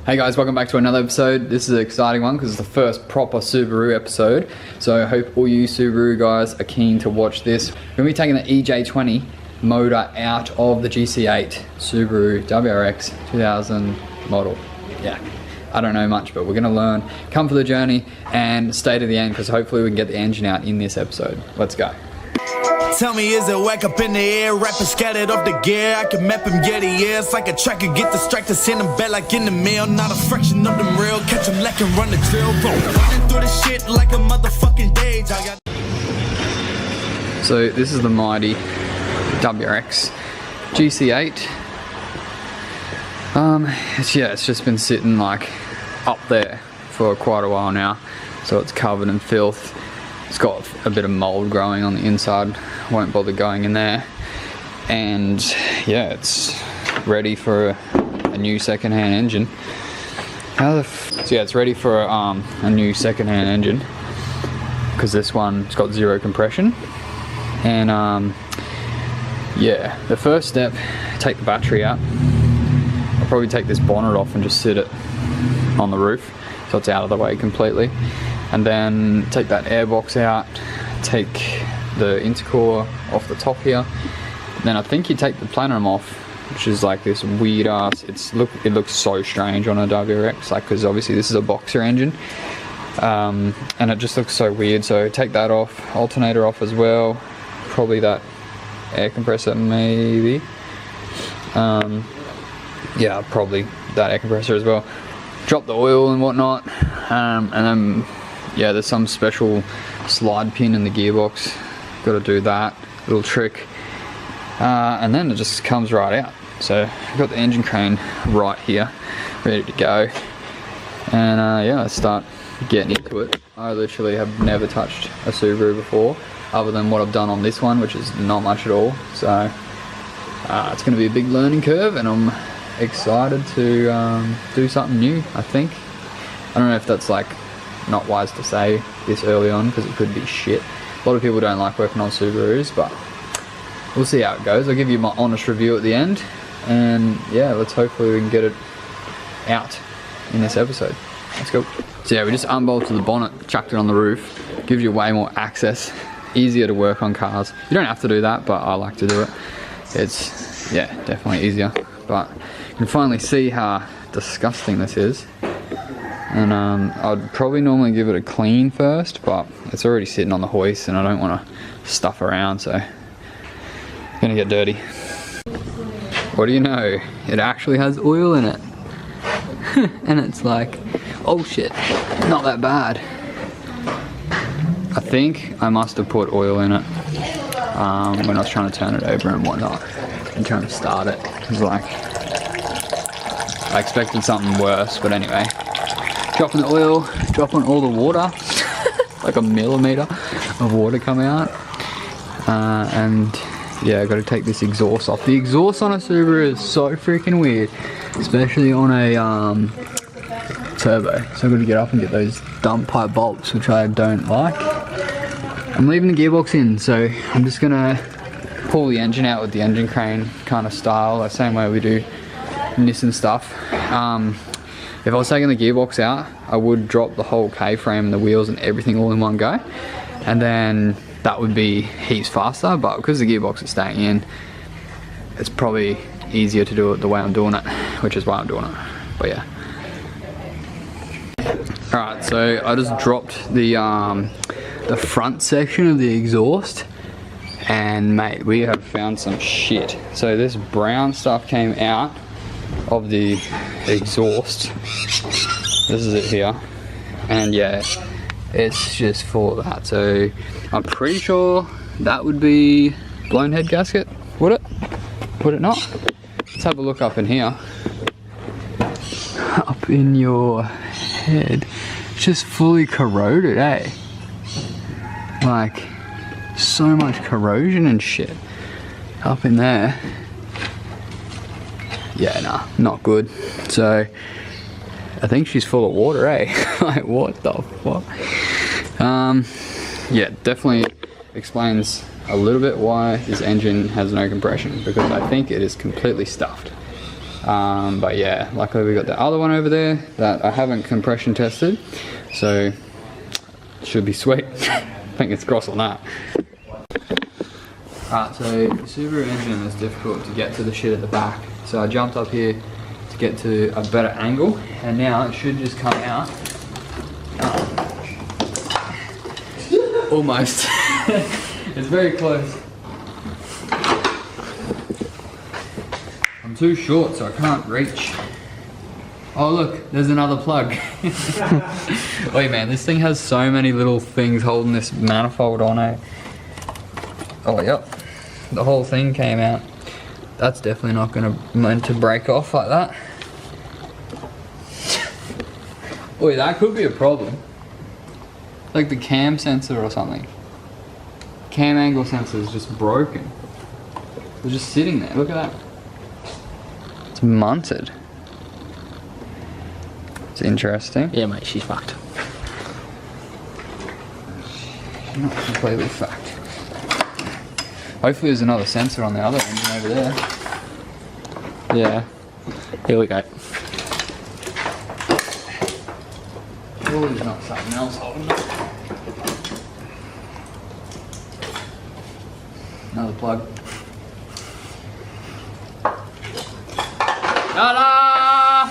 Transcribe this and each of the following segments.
Hey guys, welcome back to another episode. This is an exciting one because it's the first proper Subaru episode. So I hope all you Subaru guys are keen to watch this. We're going to be taking the EJ20 motor out of the GC8 Subaru WRX 2000 model. Yeah, I don't know much, but we're going to learn. Come for the journey and stay to the end because hopefully we can get the engine out in this episode. Let's go. Tell me, is it whack up in the air? Rapping scattered off the gear. I can map him, get the ears like a tracker. Get distracted, send him back like in the mail. Not a fraction of them real. Catch him like and run the drill. Running through the shit like a motherfucking dage. So this is the mighty WRX GC8. It's just been sitting like up there for quite a while now. So it's covered in filth. It's got a bit of mold growing on the inside. Won't bother going in there. And yeah, it's ready for a new second-hand engine. So yeah, it's ready for a new second-hand engine because this one's got zero compression. And yeah, the first step, take the battery out. I'll probably take this bonnet off and just sit it on the roof so it's out of the way completely. And then take that airbox out, take the intercore off the top here. Then I think you take the plenum off, which is like this weird ass, it looks so strange on a WRX, like, because obviously this is a boxer engine. And it just looks so weird, so take that off, alternator off as well, probably that air compressor maybe. Yeah, probably that air compressor as well. Drop the oil and whatnot, and then yeah, there's some special slide pin in the gearbox. Got to do that little trick, and then it just comes right out. So I've got the engine crane right here, ready to go, and yeah, let's start getting into it. I literally have never touched a Subaru before, other than what I've done on this one, which is not much at all. So it's going to be a big learning curve, and I'm excited to do something new. I think, I don't know if that's like not wise to say this early on because it could be shit. A lot of people don't like working on Subarus, but we'll see how it goes. I'll give you my honest review at the end, and yeah, let's hopefully we can get it out in this episode. Let's go. So yeah, we just unbolted the bonnet, chucked it on the roof. Gives you way more access, easier to work on cars. You don't have to do that, but I like to do it. It's, yeah, definitely easier. But you can finally see how disgusting this is. And I'd probably normally give it a clean first, but it's already sitting on the hoist and I don't want to stuff around, so it's gonna get dirty. What do you know? It actually has oil in it. And it's like, oh shit, not that bad. I think I must have put oil in it when I was trying to turn it over and whatnot and trying to start it. It was like, I expected something worse, but anyway. Dropping the oil, dropping all the water, like a millimeter of water come out, and yeah, I've got to take this exhaust off. The exhaust on a Subaru is so freaking weird, especially on a turbo. So I've got to get up and get those dump pipe bolts, which I don't like. I'm leaving the gearbox in, so I'm just gonna pull the engine out with the engine crane kind of style, the same way we do Nissan stuff. If I was taking the gearbox out, I would drop the whole K-frame and the wheels and everything all in one go, and then that would be heaps faster, but because the gearbox is staying in, it's probably easier to do it the way I'm doing it, which is why I'm doing it. But yeah. Alright, so I just dropped the front section of the exhaust, and mate, we have found some shit. So this brown stuff came out of the exhaust. This is it here, and yeah, it's just full of that. So I'm pretty sure that would be blown head gasket. Would it? Would it not? Let's have a look up in here. Up in your head. It's just fully corroded, eh? Like, so much corrosion and shit up in there. Yeah, nah, not good. So I think she's full of water, eh? Like, what the fuck? Yeah, definitely explains a little bit why this engine has no compression, because I think it is completely stuffed. But yeah, luckily we got the other one over there that I haven't compression tested, so should be sweet. Fingers crossed on that. Alright, so the Subaru engine is difficult to get to the shit at the back, so I jumped up here to get to a better angle, and now it should just come out. Almost. It's very close. I'm too short, so I can't reach. Oh look, there's another plug. Wait man, this thing has so many little things holding this manifold on it. Oh yep, the whole thing came out. That's definitely not meant to break off like that. Wait, that could be a problem. Like the cam sensor or something. Cam angle sensor is just broken. It's just sitting there, look at that. It's munted. It's interesting. Yeah mate, she's fucked. She's not completely fucked. Hopefully there's another sensor on the other engine over there. Yeah. Here we go. Oh, there's not something else holding it. Another plug. Ta-da!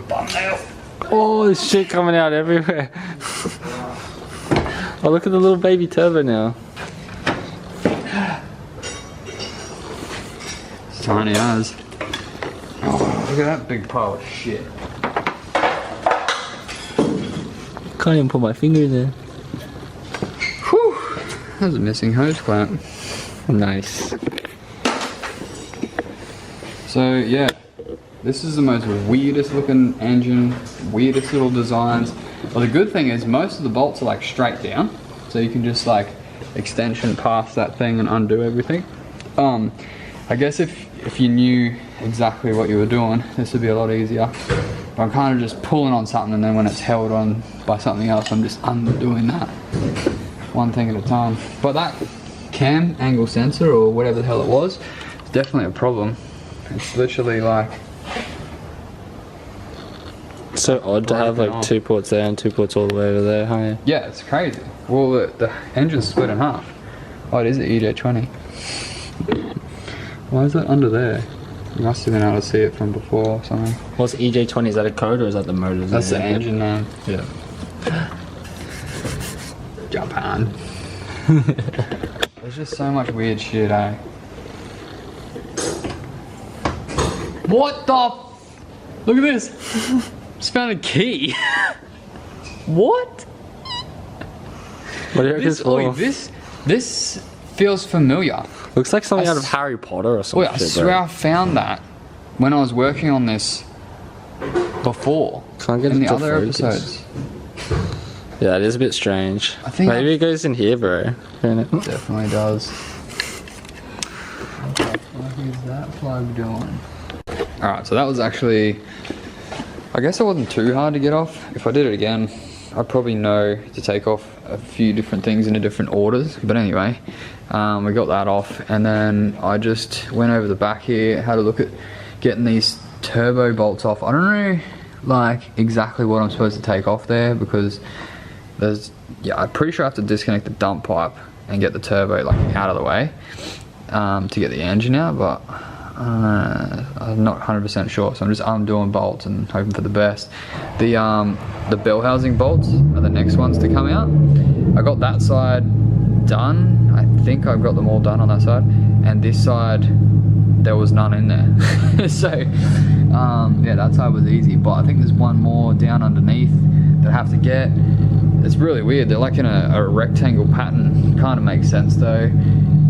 Thumbnail. Oh, there's shit coming out everywhere. Oh, look at the little baby turbo now. It's tiny as. Oh, look at that big pile of shit. Can't even put my finger in there. Whew! That was a missing hose clamp. Nice. So yeah, this is the most weirdest looking engine, weirdest little designs. Well, the good thing is most of the bolts are like straight down, so you can just like extension past that thing and undo everything. I guess if you knew exactly what you were doing, this would be a lot easier. But I'm kind of just pulling on something, and then when it's held on by something else, I'm just undoing that one thing at a time. But that cam angle sensor or whatever the hell it was, is definitely a problem. It's literally like So odd to have like 2 ports there and 2 ports all the way over there, huh? yeah, it's crazy. Well, the engine's split in half. Oh, it is the EJ20. Why is that under there? You must have been able to see it from before or something. What's EJ20? Is that a code or is that the motor? That's the engine name. Yeah. Jump on. There's just so much weird shit, eh? What the? Look at this. Just found a key. What? What do you reckon it's for? This feels familiar. Looks like something out of Harry Potter or something. Wait, I swear I found that when I was working on this before. Can't get in it the to other focus. episodes. Yeah, it is a bit strange. I think maybe it goes in here, bro. it definitely does. What the fuck is that plug doing? Alright, so that was actually, I guess it wasn't too hard to get off. If I did it again, I'd probably know to take off a few different things into different orders. But anyway, we got that off, and then I just went over the back here, had a look at getting these turbo bolts off. I don't know like exactly what I'm supposed to take off there, because there's, yeah, I'm pretty sure I have to disconnect the dump pipe and get the turbo like out of the way to get the engine out, but I'm not 100% sure, so I'm just undoing bolts and hoping for the best. The bell housing bolts are the next ones to come out. I got that side done. I think I've got them all done on that side, and this side there was none in there. So yeah, that side was easy, but I think there's one more down underneath that I have to get. It's really weird, they're like in a rectangle pattern. Kind of makes sense though.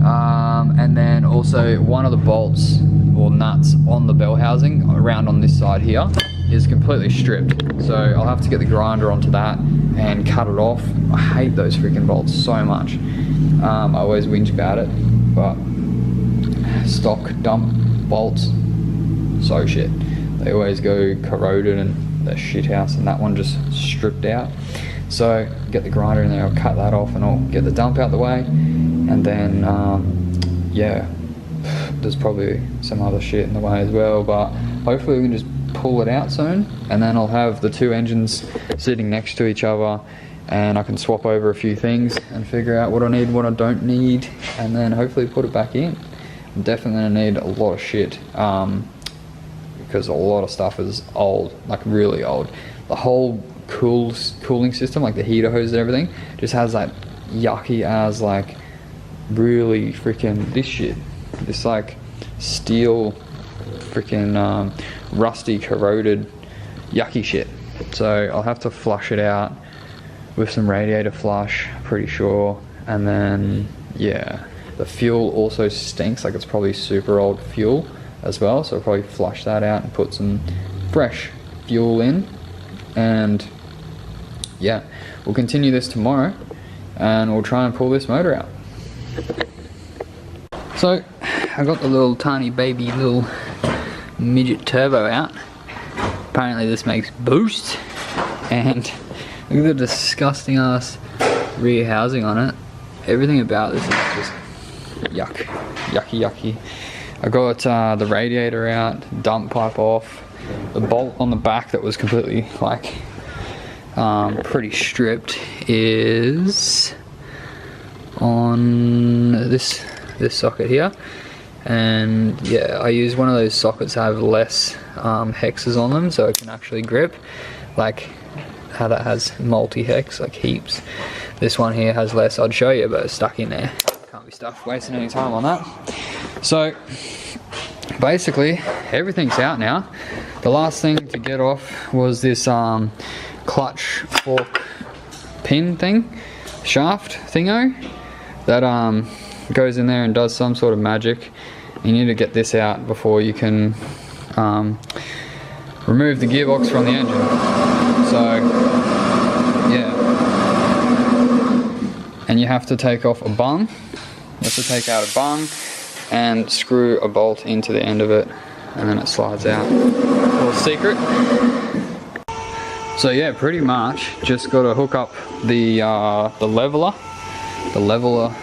And then also one of the bolts or nuts on the bell housing around on this side here is completely stripped, so I'll have to get the grinder onto that and cut it off. I hate those freaking bolts so much. I always whinge about it, but stock dump bolts, so shit. They always go corroded and they're shit house, and that one just stripped out. So get the grinder in there, I'll cut that off and I'll get the dump out the way, and then yeah, there's probably some other shit in the way as well, but hopefully we can just pull it out soon, and then I'll have the two engines sitting next to each other, and I can swap over a few things and figure out what I need and what I don't need, and then hopefully put it back in. I'm definitely gonna need a lot of shit, because a lot of stuff is old, like really old. The whole cooling system, like the heater hose and everything, just has that yucky as like really freaking this shit, this like steel freaking rusty corroded yucky shit. So I'll have to flush it out with some radiator flush, pretty sure. And then yeah, the fuel also stinks, like it's probably super old fuel as well, so I'll probably flush that out and put some fresh fuel in. And yeah, we'll continue this tomorrow and we'll try and pull this motor out. So I got the little tiny baby little midget turbo out. Apparently this makes boost, and look at the disgusting ass rear housing on it. Everything about this is just yucky. I got the radiator out, dump pipe off, the bolt on the back that was completely like pretty stripped is on this socket here. And yeah, I use one of those sockets that have less hexes on them, so it can actually grip, like how that has multi-hex, like heaps. This one here has less. I'd show you, but it's stuck in there. Can't be stuck wasting any time on that. So basically everything's out now. The last thing to get off was this clutch fork pin thing, shaft thingo, that goes in there and does some sort of magic. You need to get this out before you can remove the gearbox from the engine. So yeah, and you have to take off a bung. You have to take out a bung and screw a bolt into the end of it, and then it slides out. Little secret. So yeah, pretty much just got to hook up the leveler. The leveler.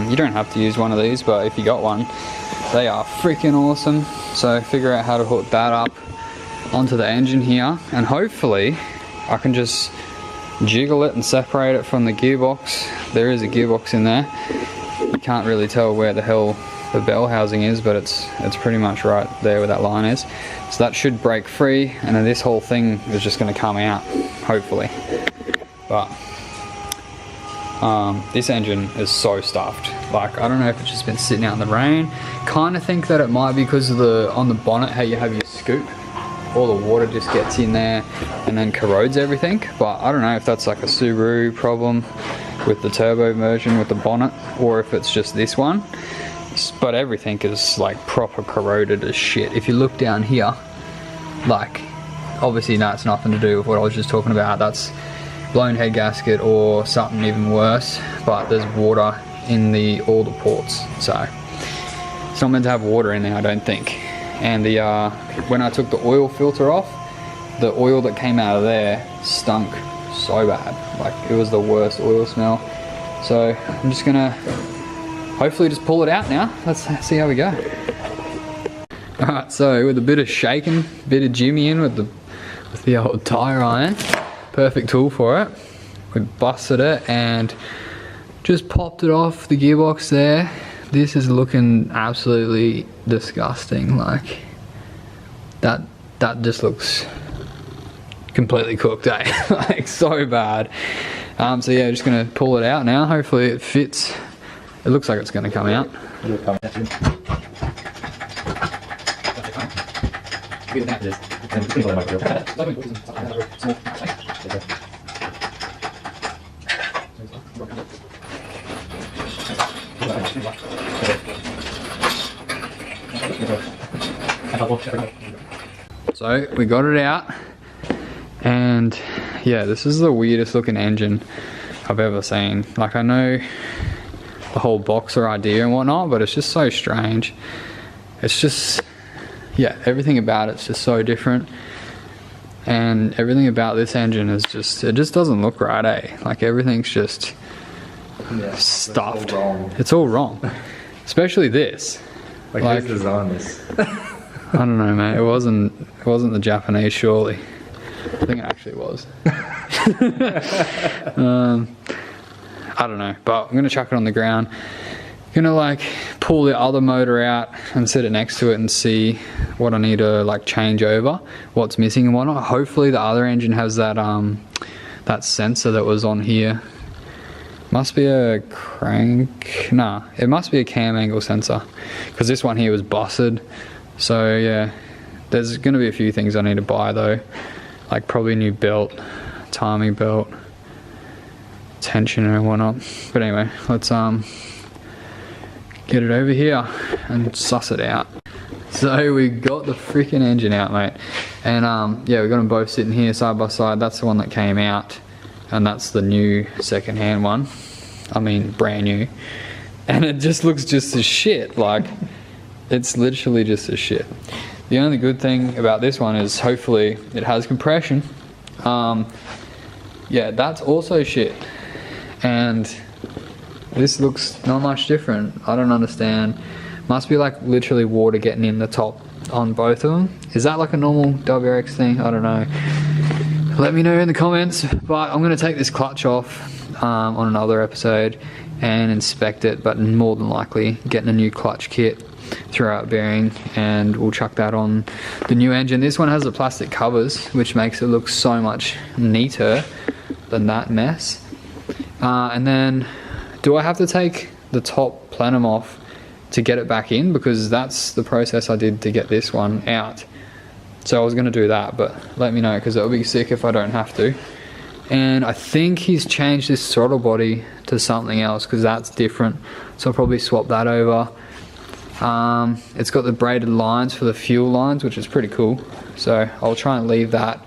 You don't have to use one of these, but if you got one, they are freaking awesome. So figure out how to hook that up onto the engine here, and hopefully I can just jiggle it and separate it from the gearbox. There is a gearbox in there. You can't really tell where the hell the bell housing is, but it's pretty much right there where that line is. So that should break free, and then this whole thing is just going to come out, hopefully. But this engine is so stuffed. Like, I don't know if it's just been sitting out in the rain. Kind of think that it might be because of on the bonnet, how you have your scoop. All the water just gets in there and then corrodes everything. But I don't know if that's like a Subaru problem with the turbo version with the bonnet, or if it's just this one. But everything is like proper corroded as shit. If you look down here, like, obviously that's nothing to do with what I was just talking about. That's blown head gasket or something even worse, but there's water in all the ports, so it's not meant to have water in there, I don't think. And the when I took the oil filter off, the oil that came out of there stunk so bad. Like, it was the worst oil smell. So I'm just gonna hopefully just pull it out now. Let's see how we go. Alright, so with a bit of shaking, bit of jimmy in with the old tire iron, perfect tool for it. We busted it and just popped it off the gearbox there. This is looking absolutely disgusting. Like, that just looks completely cooked, eh? Like, so bad. So yeah, just gonna pull it out now. Hopefully it fits. It looks like it's gonna come out. So we got it out, and yeah, this is the weirdest looking engine I've ever seen. Like, I know the whole boxer idea and whatnot, but it's just so strange. It's just, yeah, everything about it's just so different, and everything about this engine is just, it just doesn't look right, eh? Like, everything's just stuffed. It's all wrong. Especially this. Like who's designed this? I don't know, mate. It wasn't the Japanese, surely. I think it actually was. I don't know, but I'm gonna chuck it on the ground. Gonna like pull the other motor out and sit it next to it and see what I need to like change over, what's missing and whatnot. Hopefully the other engine has that that sensor that was on here. Must be a crank, nah, it must be a cam angle sensor, because this one here was busted. So yeah, there's gonna be a few things I need to buy though, like probably a new belt, timing belt, tension and whatnot. But anyway, let's get it over here and suss it out. So we got the freaking engine out, mate, and yeah, we got them both sitting here side by side. That's the one that came out, and that's the new second-hand one. I mean, brand new, and it just looks just as shit. Like, it's literally just as shit. The only good thing about this one is hopefully it has compression. Yeah, that's also shit, and this looks not much different. I don't understand. Must be like literally water getting in the top on both of them. Is that like a normal WRX thing? I don't know. Let me know in the comments. But I'm going to take this clutch off on another episode and inspect it, but more than likely getting a new clutch kit, throw-out bearing, and we'll chuck that on the new engine. This one has the plastic covers, which makes it look so much neater than that mess. And then, do I have to take the top plenum off to get it back in? Because that's the process I did to get this one out. So I was going to do that, but let me know, because it'll be sick if I don't have to. And I think he's changed this throttle body to something else, because that's different. So I'll probably swap that over. It's got the braided lines for the fuel lines, which is pretty cool. So I'll try and leave that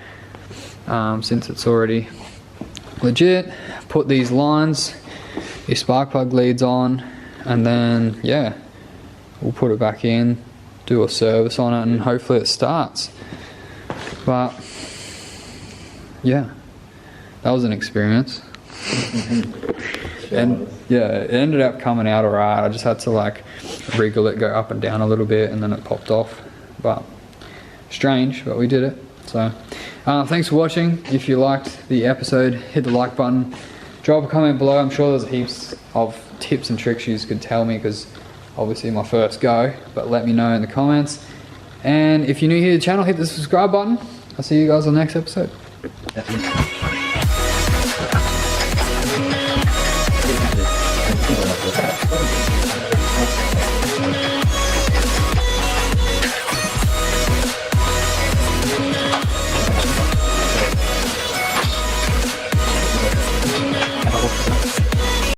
since it's already legit. Put these lines, these spark plug leads on, and then yeah, we'll put it back in, do a service on it, and hopefully it starts. But yeah, that was an experience. And yeah, it ended up coming out alright. I just had to like wriggle it, go up and down a little bit, and then it popped off. But strange, but we did it. So thanks for watching. If you liked the episode, hit the like button, drop a comment below. I'm sure there's heaps of tips and tricks you could tell me, because obviously my first go, but let me know in the comments. And if you're new here to the channel, hit the subscribe button. I'll see you guys on the next episode. Yeah.